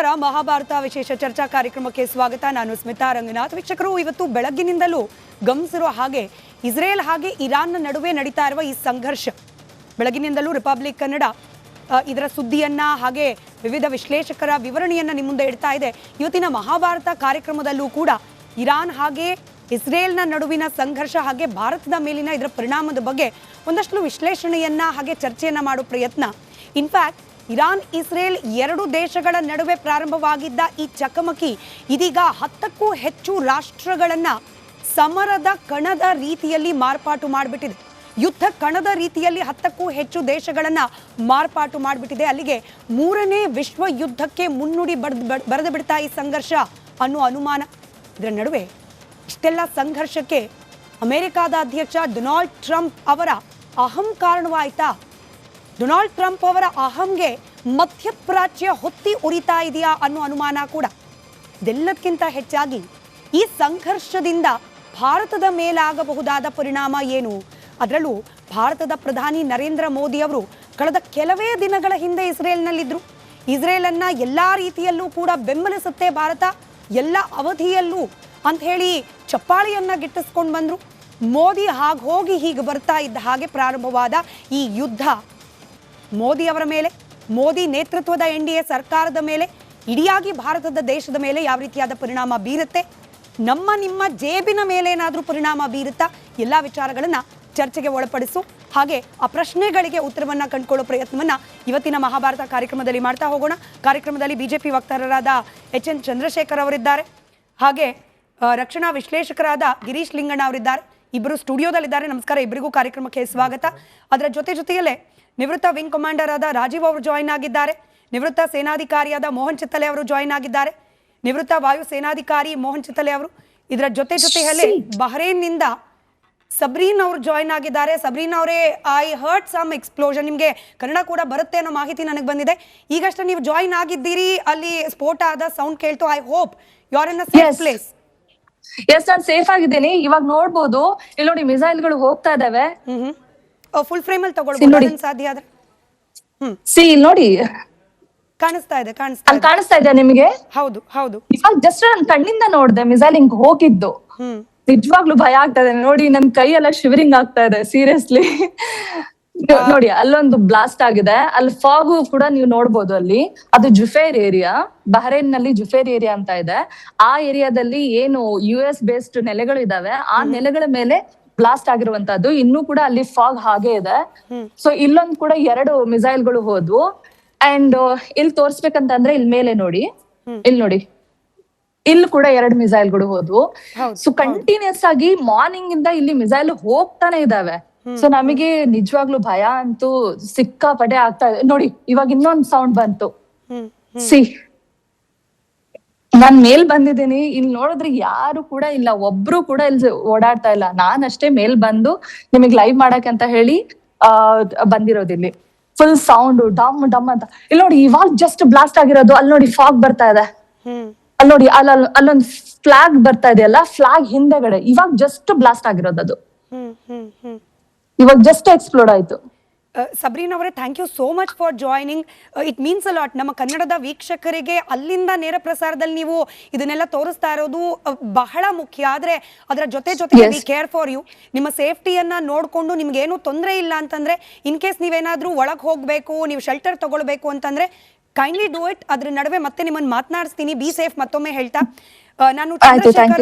ನಮಸ್ಕಾರ. ಮಹಾಭಾರತ ವಿಶೇಷ ಚರ್ಚಾ ಕಾರ್ಯಕ್ರಮಕ್ಕೆ ಸ್ವಾಗತ. ನಾನು ಸ್ಮಿತಾ ರಂಗನಾಥ್. ವೀಕ್ಷಕರು, ಇವತ್ತು ಬೆಳಗ್ಗಿನಿಂದಲೂ ಗಮನಿಸಿರುವ ಹಾಗೆ ಇಸ್ರೇಲ್ ಹಾಗೆ ಇರಾನ್ನ ನಡುವೆ ನಡೀತಾ ಇರುವ ಈ ಸಂಘರ್ಷ ಬೆಳಗ್ಗಿನಿಂದಲೂ ರಿಪಬ್ಲಿಕ್ ಕನ್ನಡ ಇದರ ಸುದ್ದಿಯನ್ನ ಹಾಗೆ ವಿವಿಧ ವಿಶ್ಲೇಷಕರ ವಿವರಣೆಯನ್ನ ನಿಮ್ಮ ಮುಂದೆ ಇಡ್ತಾ ಇದೆ. ಇವತ್ತಿನ ಮಹಾಭಾರತ ಕಾರ್ಯಕ್ರಮದಲ್ಲೂ ಕೂಡ ಇರಾನ್ ಹಾಗೆ ಇಸ್ರೇಲ್ನ ನಡುವಿನ ಸಂಘರ್ಷ ಹಾಗೆ ಭಾರತದ ಮೇಲಿನ ಇದರ ಪರಿಣಾಮದ ಬಗ್ಗೆ ಒಂದಷ್ಟು ವಿಶ್ಲೇಷಣೆಯನ್ನ ಹಾಗೆ ಚರ್ಚೆಯನ್ನ ಮಾಡೋ ಪ್ರಯತ್ನ. ಇನ್ಫ್ಯಾಕ್ಟ್ ಇರಾನ್ ಇಸ್ರೇಲ್ ಎರಡು ದೇಶಗಳ ನಡುವೆ ಪ್ರಾರಂಭವಾಗಿದ್ದ ಈ ಚಕಮಕಿ ಇದೀಗ 10ಕ್ಕೂ ಹೆಚ್ಚು ರಾಷ್ಟ್ರಗಳನ್ನ ಸಮರದ ಕಣದ ರೀತಿಯಲ್ಲಿ ಮಾರ್ಪಾಟು ಮಾಡಿಬಿಟ್ಟಿದೆ. ಯುದ್ಧ ಕಣದ ರೀತಿಯಲ್ಲಿ 10ಕ್ಕೂ ಹೆಚ್ಚು ದೇಶಗಳನ್ನ ಮಾರ್ಪಾಟು ಮಾಡಿಬಿಟ್ಟಿದೆ. ಅಲ್ಲಿಗೆ 3ನೇ ವಿಶ್ವ ಯುದ್ಧಕ್ಕೆ ಮುನ್ನುಡಿ ಬರೆದು ಬಿಡ್ತಾ ಈ ಸಂಘರ್ಷ ಅನ್ನೋ ಅನುಮಾನ. ಇದರ ನಡುವೆ ಇಷ್ಟೆಲ್ಲ ಸಂಘರ್ಷಕ್ಕೆ ಅಮೆರಿಕಾದ ಅಧ್ಯಕ್ಷ ಡೊನಾಲ್ಡ್ ಟ್ರಂಪ್ ಅವರ ಅಹಂ ಕಾರಣವಾಯ್ತಾ? ಡೊನಾಲ್ಡ್ ಟ್ರಂಪ್ ಅವರ ಅಹಂಗೆ ಮಧ್ಯಪ್ರಾಚ್ಯ ಹೊತ್ತಿ ಉರಿತಾ ಇದೆಯಾ ಅನ್ನೋ ಅನುಮಾನ ಕೂಡ. ಇದೆಲ್ಲಕ್ಕಿಂತ ಹೆಚ್ಚಾಗಿ ಈ ಸಂಘರ್ಷದಿಂದ ಭಾರತದ ಮೇಲಾಗಬಹುದಾದ ಪರಿಣಾಮ ಏನು? ಅದರಲ್ಲೂ ಭಾರತದ ಪ್ರಧಾನಿ ನರೇಂದ್ರ ಮೋದಿ ಅವರು ಕಳೆದ ಕೆಲವೇ ದಿನಗಳ ಹಿಂದೆ ಇಸ್ರೇಲ್ನಲ್ಲಿದ್ದರು. ಇಸ್ರೇಲನ್ನ ಎಲ್ಲ ರೀತಿಯಲ್ಲೂ ಕೂಡ ಬೆಂಬಲಿಸುತ್ತೆ ಭಾರತ, ಎಲ್ಲ ಅವಧಿಯಲ್ಲೂ ಅಂತ ಹೇಳಿ ಚಪ್ಪಾಳಿಯನ್ನ ಗಿಟ್ಟಿಸ್ಕೊಂಡು ಬಂದರು. ಮೋದಿ ಹೋಗಿ ಹೀಗೆ ಬರ್ತಾ ಇದ್ದ ಹಾಗೆ ಪ್ರಾರಂಭವಾದ ಈ ಯುದ್ಧ ಮೋದಿ ಅವರ ಮೇಲೆ, ಮೋದಿ ನೇತೃತ್ವದ NDA ಸರ್ಕಾರದ ಮೇಲೆ, ಇಡಿಯಾಗಿ ಭಾರತದ ದೇಶದ ಮೇಲೆ ಯಾವ ರೀತಿಯಾದ ಪರಿಣಾಮ ಬೀರುತ್ತೆ, ನಿಮ್ಮ ಜೇಬಿನ ಮೇಲೆ ಏನಾದರೂ ಪರಿಣಾಮ ಬೀರುತ್ತಾ, ಎಲ್ಲ ವಿಚಾರಗಳನ್ನ ಚರ್ಚೆಗೆ ಒಳಪಡಿಸು ಹಾಗೆ ಆ ಪ್ರಶ್ನೆಗಳಿಗೆ ಉತ್ತರವನ್ನ ಕಂಡುಕೊಳ್ಳೋ ಪ್ರಯತ್ನವನ್ನ ಇವತ್ತಿನ ಮಹಾಭಾರತ ಕಾರ್ಯಕ್ರಮದಲ್ಲಿ ಮಾಡ್ತಾ ಹೋಗೋಣ. ಕಾರ್ಯಕ್ರಮದಲ್ಲಿ BJP ವಕ್ತಾರರಾದ HN ಚಂದ್ರಶೇಖರ್ ಅವರಿದ್ದಾರೆ, ಹಾಗೆ ರಕ್ಷಣಾ ವಿಶ್ಲೇಷಕರಾದ ಗಿರೀಶ್ ಲಿಂಗಣ್ಣ ಅವರಿದ್ದಾರೆ. ಇಬ್ಬರು ಸ್ಟುಡಿಯೋದಲ್ಲಿದ್ದಾರೆ. ನಮಸ್ಕಾರ ಇಬ್ಬರಿಗೂ ಕಾರ್ಯಕ್ರಮಕ್ಕೆ ಸ್ವಾಗತ. ಅದರ ಜೊತೆಯಲ್ಲೇ ನಿವೃತ್ತ ವಿಂಗ್ ಕಮಾಂಡರ್ ಆದ ರಾಜೀವ್ ಅವರು ಜಾಯಿನ್ ಆಗಿದ್ದಾರೆ, ನಿವೃತ್ತ ಸೇನಾಧಿಕಾರಿಯಾದ ಮೋಹನ್ ಚಿತ್ತಲೆ ಅವರು ಜಾಯಿನ್ ಆಗಿದ್ದಾರೆ, ನಿವೃತ್ತ ವಾಯು ಸೇನಾಧಿಕಾರಿ ಮೋಹನ್ ಚಿತ್ತಲೆ ಅವರು. ಇದರ ಜೊತೆಯಲ್ಲೇ ಬಹ್ರೇನ್ನಿಂದ ಸಬ್ರೀನ್ ಅವರು ಜಾಯಿನ್ ಆಗಿದ್ದಾರೆ. ಸಬ್ರೀನ್ ಅವರೇ, ಐ ಹರ್ಡ್ ಸಮ್ ಎಕ್ಸ್ಪ್ಲೋಷನ್, ನಿಮಗೆ ಕನ್ನಡ ಕೂಡ ಬರುತ್ತೆ ಅನ್ನೋ ಮಾಹಿತಿ ನನಗೆ ಬಂದಿದೆ. ಈಗಷ್ಟೇ ನೀವು ಜಾಯಿನ್ ಆಗಿದ್ದೀರಿ, ಅಲ್ಲಿ ಸ್ಫೋಟ ಆದ ಸೌಂಡ್ ಕೇಳ್ತು. I hope you are in a safe place. Yes, ನಾನು ಸೇಫ್ ಆಗಿದ್ದೀನಿ. ಇವಾಗ ನೋಡ್ಬೋದು, ಇಲ್ಲಿ ನೋಡಿ ಮಿಸೈಲ್ಗಳು ಹೋಗ್ತಾ ಇದಾವೆ. ಫುಲ್ ಫ್ರೇಮ್ ಅಲ್ಲಿ ತಗೊಳ್ಬಹುದು ಸಾಧ್ಯ ಆದ್ರೆ. ಇಲ್ಲಿ ನೋಡಿ ಕಾಣಿಸ್ತಾ ಇದೆ ನಿಮಗೆ? ಹೌದು. ಇವಾಗ ಜಸ್ಟ್ ನನ್ ಕಣ್ಣಿಂದ ನೋಡ್ದೆ ಮಿಸೈಲ್ ಹಿಂಗ್ ಹೋಗಿದ್ದು. ನಿಜವಾಗ್ಲೂ ಭಯ ಆಗ್ತಾ ಇದೆ ನೋಡಿ, ನನ್ ಕೈ ಎಲ್ಲ ಶಿವರಿಂಗ್ ಆಗ್ತಾ ಇದೆ ಸೀರಿಯಸ್ಲಿ. ನೋಡಿ ಅಲ್ಲೊಂದು ಬ್ಲಾಸ್ಟ್ ಆಗಿದೆ, ಅಲ್ಲಿ ಫಾಗು ಕೂಡ ನೀವು ನೋಡ್ಬೋದು. ಅಲ್ಲಿ ಅದು ಜುಫೇರ್ ಏರಿಯಾ, ಬಹ್ರೇನ್ ನಲ್ಲಿ ಜುಫೇರ್ ಏರಿಯಾ ಅಂತ ಇದೆ. ಆ ಏರಿಯಾದಲ್ಲಿ ಏನು US ಬೇಸ್ಡ್ ನೆಲೆಗಳು ಇದಾವೆ, ಆ ನೆಲೆಗಳ ಮೇಲೆ ಬ್ಲಾಸ್ಟ್ ಆಗಿರುವಂತದ್ದು. ಇನ್ನೂ ಕೂಡ ಅಲ್ಲಿ ಫಾಗ್ ಹಾಗೆ ಇದೆ. ಸೊ ಇಲ್ಲೊಂದು ಕೂಡ 2 ಮಿಸೈಲ್ಗಳು ಹೋದ್ವು. ಅಂಡ್ ಇಲ್ಲಿ ತೋರ್ಸ್ಬೇಕಂತಂದ್ರೆ ಇಲ್ಲಿ ಮೇಲೆ ನೋಡಿ, ಇಲ್ಲಿ ಕೂಡ 2 ಮಿಸೈಲ್ಗಳು ಹೋದ್ವು. ಸೊ ಕಂಟಿನ್ಯೂಸ್ ಆಗಿ ಮಾರ್ನಿಂಗ್ ಇಂದ ಇಲ್ಲಿ ಮಿಸೈಲ್ ಹೋಗ್ತಾನೆ ಇದಾವೆ. ಸೊ ನಮಗೆ ನಿಜವಾಗ್ಲೂ ಭಯ ಅಂತೂ ಸಿಕ್ಕಾಪಟ್ಟೆ ಆಗ್ತಾ ಇದೆ. ನೋಡಿ ಇವಾಗ ಇನ್ನೊಂದು ಸೌಂಡ್ ಬಂತು. ನಾನ್ ಮೇಲ್ ಬಂದಿದ್ದೀನಿ, ಇಲ್ಲಿ ನೋಡಿದ್ರೆ ಯಾರು ಕೂಡ ಇಲ್ಲ, ಒಬ್ರು ಕೂಡ ಇಲ್ಲಿ ಓಡಾಡ್ತಾ ಇಲ್ಲ. ನಾನ್ ಅಷ್ಟೇ ಮೇಲ್ ಬಂದು ನಿಮಗ್ ಲೈವ್ ಮಾಡಕ್ ಅಂತ ಹೇಳಿ ಬಂದಿರೋದಿಲ್ಲಿ. ಫುಲ್ ಸೌಂಡ್ ಡಮ್ ಡಮ್ ಅಂತ. ಇಲ್ಲಿ ನೋಡಿ ಇವಾಗ ಜಸ್ಟ್ ಬ್ಲಾಸ್ಟ್ ಆಗಿರೋದು. ಅಲ್ಲಿ ನೋಡಿ ಫಾಗ್ ಬರ್ತಾ ಇದೆ, ಅಲ್ಲಿ ನೋಡಿ ಅಲ್ಲೊಂದು ಫ್ಲಾಗ್ ಬರ್ತಾ ಇದೆಯಲ್ಲ, ಫ್ಲಾಗ್ ಹಿಂದೆಗಡೆ ಇವಾಗ ಜಸ್ಟ್ ಬ್ಲಾಸ್ಟ್ ಆಗಿರೋದು. ಅದು ಇವಾಗ ಜಸ್ಟ್ ಎಕ್ಸ್ಪ್ಲೋಡ್ ಆಯ್ತು. ಸಬ್ರೀನ್ ಅವರೇ, thank you so much for joining. It means a lot. ನಮ್ಮ ಕನ್ನಡದ ವೀಕ್ಷಕರಿಗೆ ಅಲ್ಲಿಂದ ನೇರ ಪ್ರಸಾರದಲ್ಲಿ ನೀವು ಇದನ್ನೆಲ್ಲ ತೋರಿಸ್ತಾ ಇರೋದು ಬಹಳ ಮುಖ್ಯ. ಆದರೆ ಅದರ ಜೊತೆಗೆ ವಿ ಕೇರ್ ಫಾರ್ ಯು. ನಿಮ್ಮ ಸೇಫ್ಟಿಯನ್ನ ನೋಡಿಕೊಂಡು ನಿಮ್ಗೇನು ತೊಂದರೆ ಇಲ್ಲ ಅಂತಂದ್ರೆ, ಇನ್ ಕೇಸ್ ನೀವೇನಾದ್ರೂ ಒಳಗೆ ಹೋಗಬೇಕು, ನೀವು ಶೆಲ್ಟರ್ ತಗೊಳ್ಬೇಕು ಅಂತಂದ್ರೆ ಕೈಂಡ್ಲಿ ಡೂ ಇಟ್. ಅದ್ರ ನಡುವೆ ಮತ್ತೆ ನಿಮ್ಮನ್ನು ಮಾತನಾಡಿಸ್ತೀನಿ. ಬಿ ಸೇಫ್ ಮತ್ತೊಮ್ಮೆ ಹೇಳ್ತಾ ನಾನು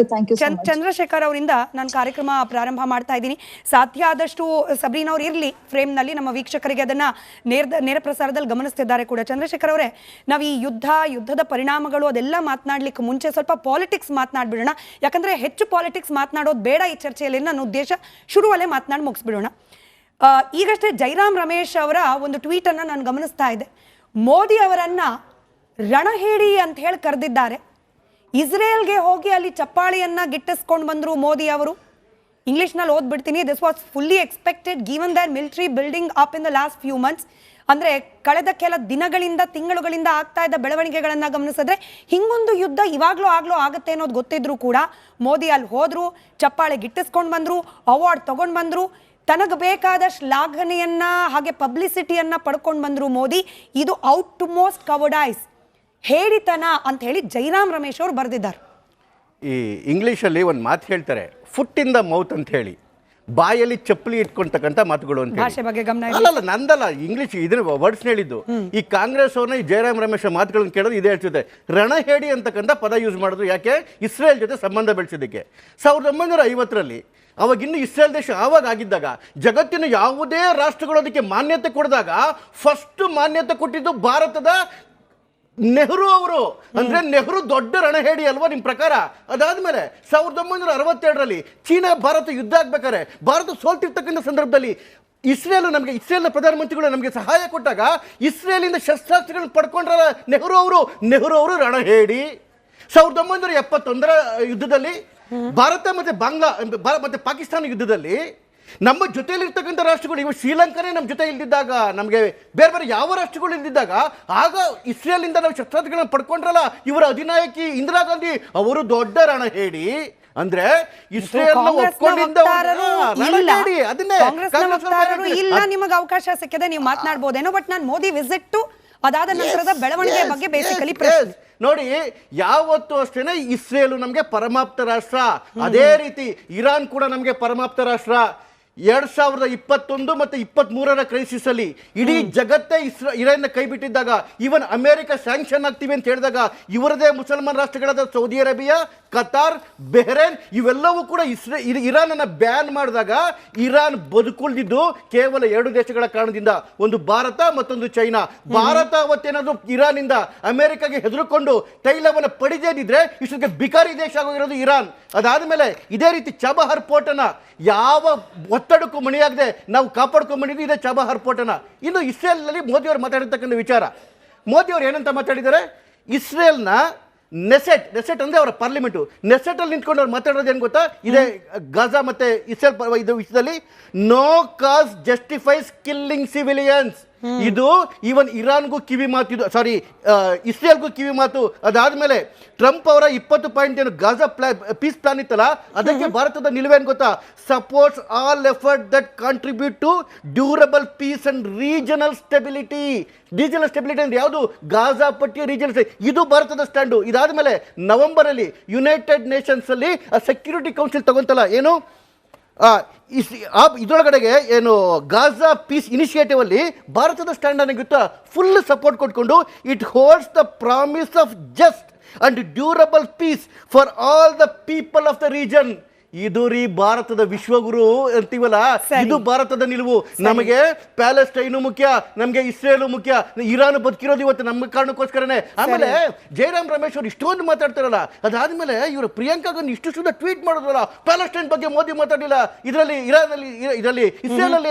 ಚಂದ್ರಶೇಖರ್ ಅವರಿಂದ ನಾನು ಕಾರ್ಯಕ್ರಮ ಪ್ರಾರಂಭ ಮಾಡ್ತಾ ಇದ್ದೀನಿ. ಸಾಧ್ಯ ಆದಷ್ಟು ಸಬ್ರೀನ್ ಅವ್ರು ಇರಲಿ ಫ್ರೇಮ್ನಲ್ಲಿ, ನಮ್ಮ ವೀಕ್ಷಕರಿಗೆ ಅದನ್ನ ನೇರ ಪ್ರಸಾರದಲ್ಲಿ ಗಮನಿಸ್ತಿದ್ದಾರೆ ಕೂಡ. ಚಂದ್ರಶೇಖರ್ ಅವರೇ, ನಾವು ಈ ಯುದ್ಧದ ಪರಿಣಾಮಗಳು ಅದೆಲ್ಲ ಮಾತನಾಡ್ಲಿಕ್ಕೆ ಮುಂಚೆ ಸ್ವಲ್ಪ ಪಾಲಿಟಿಕ್ಸ್ ಮಾತನಾಡ್ಬಿಡೋಣ. ಯಾಕಂದ್ರೆ ಹೆಚ್ಚು ಪಾಲಿಟಿಕ್ಸ್ ಮಾತನಾಡೋದು ಬೇಡ ಈ ಚರ್ಚೆಯಲ್ಲಿ. ನನ್ನ ಉದ್ದೇಶ ಶುರುವಲ್ಲೇ ಮಾತನಾಡಿ ಮುಗಿಸ್ಬಿಡೋಣ. ಈಗಷ್ಟೇ ಜೈರಾಮ್ ರಮೇಶ್ ಅವರ ಒಂದು ಟ್ವೀಟ್ ಅನ್ನ ನಾನು ಗಮನಿಸ್ತಾ ಇದ್ದೆ. ಮೋದಿ ಅವರನ್ನ ರಣಹೇಡಿ ಅಂತ ಹೇಳಿ ಕರೆದಿದ್ದಾರೆ. ಇಸ್ರೇಲ್ಗೆ ಹೋಗಿ ಅಲ್ಲಿ ಚಪ್ಪಾಳಿಯನ್ನ ಗಿಟ್ಟಿಸ್ಕೊಂಡು ಬಂದ್ರು ಮೋದಿ ಅವರು. ಇಂಗ್ಲಿಷ್ನಲ್ಲಿ ಓದ್ಬಿಡ್ತೀನಿ. This was fully expected given their military building up in the last few months. ಅಂದ್ರೆ ಕಳೆದ ಕೆಲ ದಿನಗಳಿಂದ ತಿಂಗಳುಗಳಿಂದ ಆಗ್ತಾ ಇದ್ದ ಬೆಳವಣಿಗೆಗಳನ್ನ ಗಮನಿಸಿದ್ರೆ ಹಿಂಗೊಂದು ಯುದ್ಧ ಇವಾಗ್ಲೂ ಆಗುತ್ತೆ ಅನ್ನೋದು ಗೊತ್ತಿದ್ರು ಕೂಡ ಮೋದಿ ಅಲ್ಲಿ ಹೋದ್ರು, ಚಪ್ಪಾಳೆ ಗಿಟ್ಟಿಸ್ಕೊಂಡು ಬಂದ್ರು, ಅವಾರ್ಡ್ ತಗೊಂಡ್ ಬಂದ್ರು, ತನಗೆ ಬೇಕಾದ ಶ್ಲಾಘನೆಯನ್ನ ಹಾಗೆ ಪಬ್ಲಿಸಿಟಿಯನ್ನ ಪಡ್ಕೊಂಡು ಬಂದ್ರು ಮೋದಿ. ಇದು utmost cowardice. ಹೇಡಿತನ ಅಂತ ಹೇಳಿ ಜೈರಾಮ್ ರಮೇಶ್ ಅವರು ಬರೆದಿದ್ದಾರೆ. ಈ ಇಂಗ್ಲೀಷಲ್ಲಿ ಒಂದು ಮಾತು ಹೇಳ್ತಾರೆ, ಫುಟ್ ಇನ್ ದ ಮೌತ್ ಅಂತ ಹೇಳಿ, ಬಾಯಲ್ಲಿ ಚಪ್ಪಲಿ ಇಟ್ಕೊಳ್ತಕ್ಕಂಥ ಮಾತುಗಳು ಅಂತ ಹೇಳಿ. ಭಾಷೆ ಬಗ್ಗೆ ಗಮನ ಇರ್ಲಿ. ಅಲ್ಲಲ್ಲ, ನಂದಲ್ಲ, ಇಂಗ್ಲೀಷ್ ಇದನ್ನ ವರ್ಡ್ಸ್ ಹೇಳಿದ್ದು. ಈ ಕಾಂಗ್ರೆಸ್ ಅವ್ರನ್ನ ಈ ಜಯರಾಮ್ ರಮೇಶ್ ಮಾತುಗಳನ್ನು ಕೇಳೋದು ಇದೇ ಹೇಳ್ತಿದೆ. ರಣಹೇಡಿ ಅಂತಕ್ಕಂಥ ಪದ ಯೂಸ್ ಮಾಡೋದು ಯಾಕೆ? ಇಸ್ರೇಲ್ ಜೊತೆ ಸಂಬಂಧ ಬೆಳೆಸಿದ್ದಕ್ಕೆ. 1950ರಲ್ಲಿ ಅವಾಗಿನ್ನು ಇಸ್ರೇಲ್ ದೇಶ ಆವಾಗ ಆಗಿದ್ದಾಗ ಜಗತ್ತಿನ ಯಾವುದೇ ರಾಷ್ಟ್ರಗಳು ಅದಕ್ಕೆ ಮಾನ್ಯತೆ ಕೊಡಿದಾಗ ಫಸ್ಟ್ ಮಾನ್ಯತೆ ಕೊಟ್ಟಿದ್ದು ಭಾರತದ ನೆಹರು ಅವರು. ಅಂದ್ರೆ ನೆಹರು ದೊಡ್ಡ ರಣಹೇಡಿ ಅಲ್ವಾ ನಿಮ್ಮ ಪ್ರಕಾರ? ಅದಾದ್ಮೇಲೆ 1967ರಲ್ಲಿ ಚೀನಾ ಭಾರತ ಯುದ್ಧ ಆಗ್ಬೇಕಾದ್ರೆ ಭಾರತ ಸೋಲ್ತಿರ್ತಕ್ಕಂಥ ಸಂದರ್ಭದಲ್ಲಿ ಇಸ್ರೇಲ್ನ ಪ್ರಧಾನಮಂತ್ರಿಗಳು ನಮಗೆ ಸಹಾಯ ಕೊಟ್ಟಾಗ ಇಸ್ರೇಲಿಂದ ಶಸ್ತ್ರಾಸ್ತ್ರಗಳನ್ನ ಪಡ್ಕೊಂಡ್ರಲ್ಲ ನೆಹರು ಅವರು ರಣಹೇಡಿ. 1971ರ ಯುದ್ಧದಲ್ಲಿ ಭಾರತ ಮತ್ತೆ ಪಾಕಿಸ್ತಾನ ಯುದ್ಧದಲ್ಲಿ ನಮ್ಮ ಜೊತೆಯಲ್ಲಿರ್ತಕ್ಕಂಥ ರಾಷ್ಟ್ರಗಳು, ಇವು ಶ್ರೀಲಂಕಾನೇ ನಮ್ಮ ಜೊತೆ ಇಲ್ದಿದ್ದಾಗ, ನಮಗೆ ಬೇರೆ ಯಾವ ರಾಷ್ಟ್ರಗಳು ಇಲ್ದಿದ್ದಾಗ ಆಗ ಇಸ್ರೇಲಿಂದ ನಾವು ಶಸ್ತ್ರಾಸ್ತ್ರಗಳನ್ನ ಪಡ್ಕೊಂಡ್ರಲ್ಲ ಇವರ ಅಧಿನಾಯಕಿ ಇಂದಿರಾ ಗಾಂಧಿ, ಅವರು ದೊಡ್ಡ ರಣಹೇಡಿ. ಅಂದ್ರೆ ಇಸ್ರೇಲ್ ಇಲ್ಲ. ನಿಮಗೆ ಅವಕಾಶ ಸಿಕ್ಕಿದೆ, ನೀವು ಮಾತನಾಡಬಹುದೇನೋ. ಬಟ್ ನಾನು ಮೋದಿ ವಿಸಿಟ್ ಅದಾದ ನಂತರದ ಬೆಳವಣಿಗೆ ಬಗ್ಗೆ ಬೇಸಿಕಲಿ ಪ್ರಶ್ನೆ ನೋಡಿ. ಯಾವತ್ತೂ ಅಷ್ಟೇನೆ ಇಸ್ರೇಲ್ ನಮಗೆ ಪರಮಾಪ್ತ ರಾಷ್ಟ್ರ, ಅದೇ ರೀತಿ ಇರಾನ್ ಕೂಡ ನಮಗೆ ಪರಮಾಪ್ತ ರಾಷ್ಟ್ರ. 2021 ಮತ್ತು 23ರ ಕ್ರೈಸಿಸ್ ಅಲ್ಲಿ ಇಡೀ ಜಗತ್ತೇ ಇರಾನ್ನ ಕೈ ಬಿಟ್ಟಿದ್ದಾಗ, ಈವನ್ ಅಮೆರಿಕ ಸ್ಯಾಂಕ್ಷನ್ ಆಗ್ತೀವಿ ಅಂತ ಹೇಳಿದಾಗ ಇವರದೇ ಮುಸಲ್ಮಾನ್ ರಾಷ್ಟ್ರಗಳಾದ ಸೌದಿ ಅರೇಬಿಯಾ, ಕತಾರ್, ಬೆಹ್ರೇನ್ ಇವೆಲ್ಲವೂ ಕೂಡ ಇರಾನ್ ಅನ್ನ ಬ್ಯಾನ್ ಮಾಡಿದಾಗ ಇರಾನ್ ಬದುಕುಳಿದಿದ್ದು ಕೇವಲ 2 ದೇಶಗಳ ಕಾರಣದಿಂದ, ಒಂದು ಭಾರತ, ಮತ್ತೊಂದು ಚೈನಾ. ಭಾರತ ಅವತ್ತೇನಾದ್ರು ಇರಾನ್ ಇಂದ ಅಮೆರಿಕಾಗೆ ಹೆದರುಕೊಂಡು ತೈಲವನ್ನು ಪಡೆದಿದ್ರೆ ಇಷ್ಟಕ್ಕೆ ಬಿಕಾರಿ ದೇಶ ಆಗೋಗಿರೋದು ಇರಾನ್. ಅದಾದ್ಮೇಲೆ ಇದೇ ರೀತಿ ಚಾಬಹಾರ್ ಪೋರ್ಟ್ ಅನ್ನ ಯಾವ ಒತ್ತಡಕ್ಕೂ ಮಣಿಯಾಗದೆ ನಾವು ಕಾಪಾಡ್ಕೊಂಡ್ಬಂದಿದ್ದು ಇದೇ ಚಾಬಹಾರ್ ಪೋರ್ಟ್ ಅನ್ನ. ಇನ್ನು ಇಸ್ರೇಲ್ನಲ್ಲಿ ಮೋದಿ ಅವರು ಮಾತಾಡಿರ್ತಕ್ಕಂಥ ವಿಚಾರ, ಮೋದಿ ಅವರು ಏನಂತ ಮಾತಾಡಿದ್ದಾರೆ? ಇಸ್ರೇಲ್ನ ನೆಸೆಟ್ ಅಂದ್ರೆ ಅವರ ಪಾರ್ಲಿಮೆಂಟು, ನೆಸೆಟ್ ಅಲ್ಲಿ ನಿಂತ್ಕೊಂಡು ಅವ್ರು ಮಾತಾಡೋದು ಏನು ಗೊತ್ತಾ? ಇದೇ ಗಾಜಾ ಮತ್ತೆ ಇಸ್ರೇಲ್ ಇದು ವಿಷಯದಲ್ಲಿ ನೋ ಕಾಸ್ ಜಸ್ಟಿಫೈಸ್ ಕಿಲ್ಲಿಂಗ್ ಸಿವಿಲಿಯನ್ಸ್. ಇದು ಈವನ್ ಇರಾನ್ಗೂ ಕಿವಿ ಮಾತು, ಸಾರಿ ಇಸ್ರೇಲ್ಗೂ ಕಿವಿ ಮಾತು. ಅದಾದ್ಮೇಲೆ ಟ್ರಂಪ್ ಅವರ 20 ಪಾಯಿಂಟ್ ಏನು ಗಾಜಾ ಪೀಸ್ ಪ್ಲಾನ್ ಇತ್ತಲ್ಲ, ಅದಕ್ಕೆ ಭಾರತದ ನಿಲುವೇನು ಗೊತ್ತಾ? Supports all effort that contribute to durable peace and regional stability. Regional stability ಅಂದ್ರೆ ಯಾವುದು? ಗಾಜಾ ಪಟ್ಟಿ ರೀಜನಲ್, ಇದು ಭಾರತದ ಸ್ಟ್ಯಾಂಡು. ಇದಾದ್ಮೇಲೆ ನವೆಂಬರ್ ಅಲ್ಲಿ ಯುನೈಟೆಡ್ ನೇಷನ್ಸ್ ಅಲ್ಲಿ ಸೆಕ್ಯೂರಿಟಿ ಕೌನ್ಸಿಲ್ ತಗೊಂತಲ್ಲ, ಏನು ಇದರೊಳಗಡೆಗೆ ಏನು ಗಾಜಾ ಪೀಸ್ ಇನಿಷಿಯೇಟಿವ್ ಅಲ್ಲಿ ಭಾರತದ ಸ್ಟ್ಯಾಂಡ್ ಅನ್ನು ಗೊತ್ತಾ? ಫುಲ್ ಸಪೋರ್ಟ್ ಕೊಟ್ಕೊಂಡು it holds the promise of just and durable piece for all the people of the region. ಇದು ರೀ ಭಾರತದ ವಿಶ್ವಗುರು ಅಂತೀವಲ್ಲ, ಇದು ಭಾರತದ ನಿಲುವು. ನಮಗೆ ಪ್ಯಾಲೆಸ್ಟೈನು ಮುಖ್ಯ, ನಮಗೆ ಇಸ್ರೇಲು ಮುಖ್ಯ, ಇರಾನ್ ಬದುಕಿರೋದು ಇವತ್ತು ನಮ್ಮ ಕಾರಣಕ್ಕೋಸ್ಕರನೇ. ಆಮೇಲೆ ಜಯರಾಮ್ ರಮೇಶ್ ಅವರು ಇಷ್ಟೊಂದು ಮಾತಾಡ್ತಾರಲ್ಲ, ಅದಾದ್ಮೇಲೆ ಇವರು ಪ್ರಿಯಾಂಕಾ ಗಾಂಧಿ ಇಷ್ಟು ಸುದ ಟ್ವೀಟ್ ಮಾಡೋದಲ್ಲ, ಪ್ಯಾಲೆಸ್ಟೈನ್ ಬಗ್ಗೆ ಮೋದಿ ಮಾತಾಡಿಲ್ಲ, ಇದರಲ್ಲಿ ಇರಾನ್ ಅಲ್ಲಿ ಇದರಲ್ಲಿ ಇಸ್ರೇಲ್ ಅಲ್ಲಿ